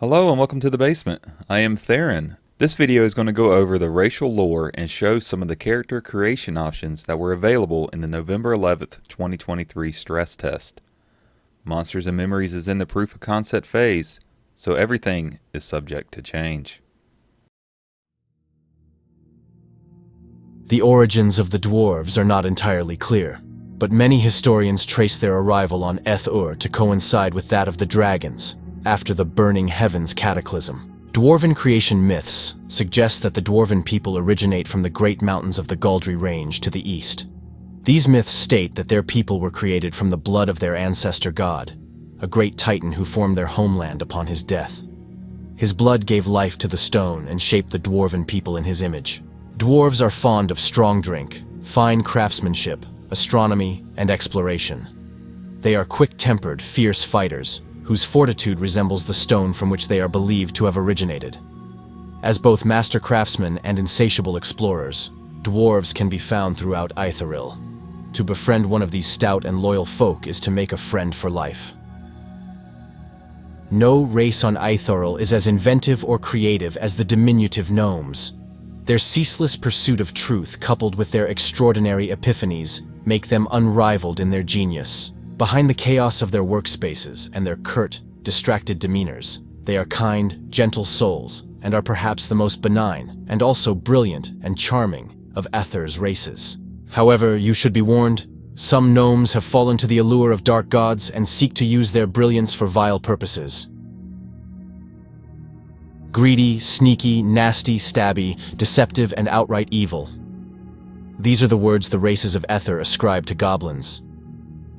Hello and welcome to the basement. I am Theron. This video is going to go over the racial lore and show some of the character creation options that were available in the November 11th, 2023 stress test. Monsters and Memories is in the proof of concept phase, so everything is subject to change. The origins of the dwarves are not entirely clear, but many historians trace their arrival on Eth-Ur to coincide with that of the dragons, after the Burning Heavens cataclysm. Dwarven creation myths suggest that the dwarven people originate from the great mountains of the Galdry Range to the east. These myths state that their people were created from the blood of their ancestor god, a great titan who formed their homeland upon his death. His blood gave life to the stone and shaped the dwarven people in his image. Dwarves are fond of strong drink, fine craftsmanship, astronomy, and exploration. They are quick-tempered, fierce fighters, whose fortitude resembles the stone from which they are believed to have originated. As both master craftsmen and insatiable explorers, dwarves can be found throughout Aetheril. To befriend one of these stout and loyal folk is to make a friend for life. No race on Aetheril is as inventive or creative as the diminutive gnomes. Their ceaseless pursuit of truth, coupled with their extraordinary epiphanies, make them unrivaled in their genius. Behind the chaos of their workspaces and their curt, distracted demeanors, they are kind, gentle souls, and are perhaps the most benign, and also brilliant and charming, of Aether's races. However, you should be warned, some gnomes have fallen to the allure of dark gods and seek to use their brilliance for vile purposes. Greedy, sneaky, nasty, stabby, deceptive, and outright evil. These are the words the races of Aether ascribe to goblins.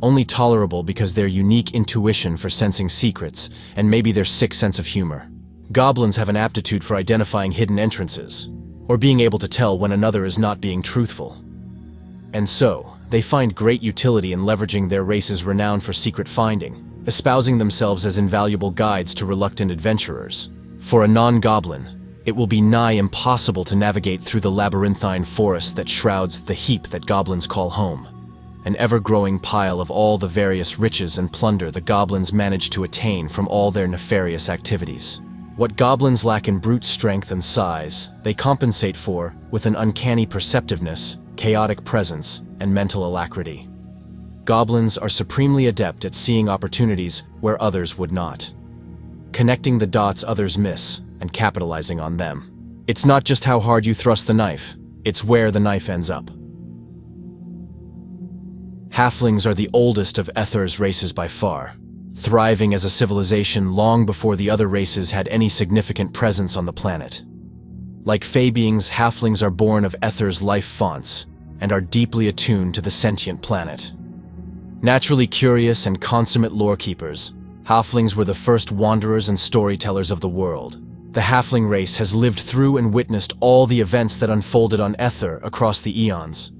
Only tolerable because their unique intuition for sensing secrets, and maybe their sick sense of humor. Goblins have an aptitude for identifying hidden entrances, or being able to tell when another is not being truthful. And so, they find great utility in leveraging their race's renown for secret finding, espousing themselves as invaluable guides to reluctant adventurers. For a non-goblin, it will be nigh impossible to navigate through the labyrinthine forest that shrouds the heap that goblins call home. An ever-growing pile of all the various riches and plunder the goblins manage to attain from all their nefarious activities. What goblins lack in brute strength and size, they compensate for with an uncanny perceptiveness, chaotic presence, and mental alacrity. Goblins are supremely adept at seeing opportunities where others would not, connecting the dots others miss and capitalizing on them. It's not just how hard you thrust the knife, it's where the knife ends up. Halflings are the oldest of Aether's races by far, thriving as a civilization long before the other races had any significant presence on the planet. Like Fey beings, Halflings are born of Aether's life fonts and are deeply attuned to the sentient planet. Naturally curious and consummate lore-keepers, Halflings were the first wanderers and storytellers of the world. The Halfling race has lived through and witnessed all the events that unfolded on Aether across the eons.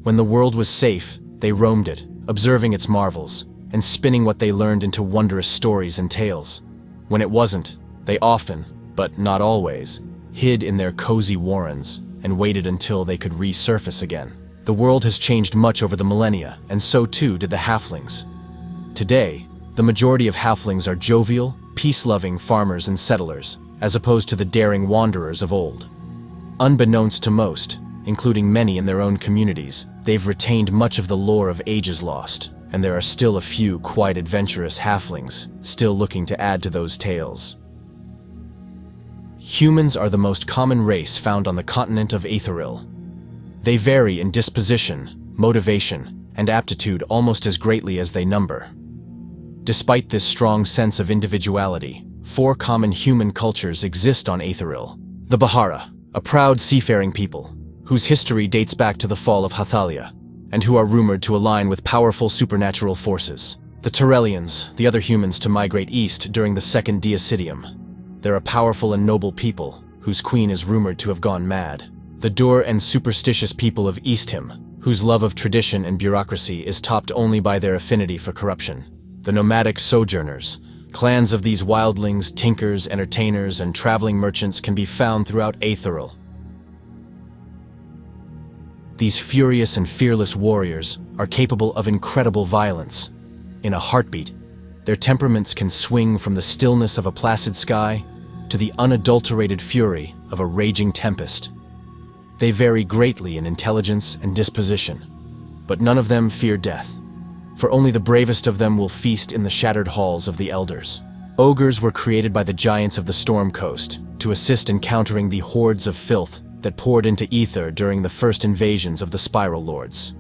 When the world was safe, they roamed it, observing its marvels, and spinning what they learned into wondrous stories and tales. When it wasn't, they often, but not always, hid in their cozy warrens and waited until they could resurface again. The world has changed much over the millennia, and so too did the Halflings. Today, the majority of Halflings are jovial, peace-loving farmers and settlers, as opposed to the daring wanderers of old. Unbeknownst to most, including many in their own communities, they've retained much of the lore of ages lost, and there are still a few quite adventurous Halflings still looking to add to those tales. Humans are the most common race found on the continent of Aetheril. They vary in disposition, motivation, and aptitude almost as greatly as they number. Despite this strong sense of individuality, 4 common human cultures exist on Aetheril. The Bahara, a proud seafaring people, whose history dates back to the fall of Hathalia, and who are rumored to align with powerful supernatural forces. The Terrellians, the other humans to migrate east during the Second Diasidium. They're a powerful and noble people, whose queen is rumored to have gone mad. The Dur and superstitious people of Easthim, whose love of tradition and bureaucracy is topped only by their affinity for corruption. The nomadic sojourners, clans of these wildlings, tinkers, entertainers, and traveling merchants can be found throughout Aetheril. These furious and fearless warriors are capable of incredible violence. In a heartbeat, Their temperaments can swing from the stillness of a placid sky to the unadulterated fury of a raging tempest. They vary greatly in intelligence and disposition, but none of them fear death, for only the bravest of them will feast in the shattered halls of the elders. Ogres were created by the giants of the Storm Coast to assist in countering the hordes of filth that poured into Ether during the first invasions of the Spiral Lords.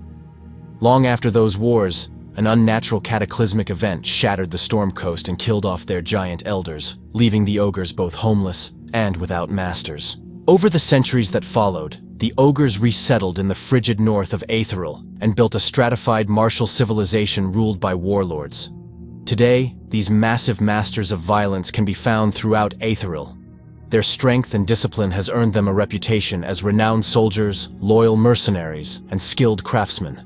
Long after those wars, an unnatural cataclysmic event shattered the Storm Coast and killed off their giant elders, leaving the ogres both homeless and without masters. Over the centuries that followed, the ogres resettled in the frigid north of Aetheral and built a stratified martial civilization ruled by warlords. Today, these massive masters of violence can be found throughout Aetheral. Their strength and discipline has earned them a reputation as renowned soldiers, loyal mercenaries, and skilled craftsmen.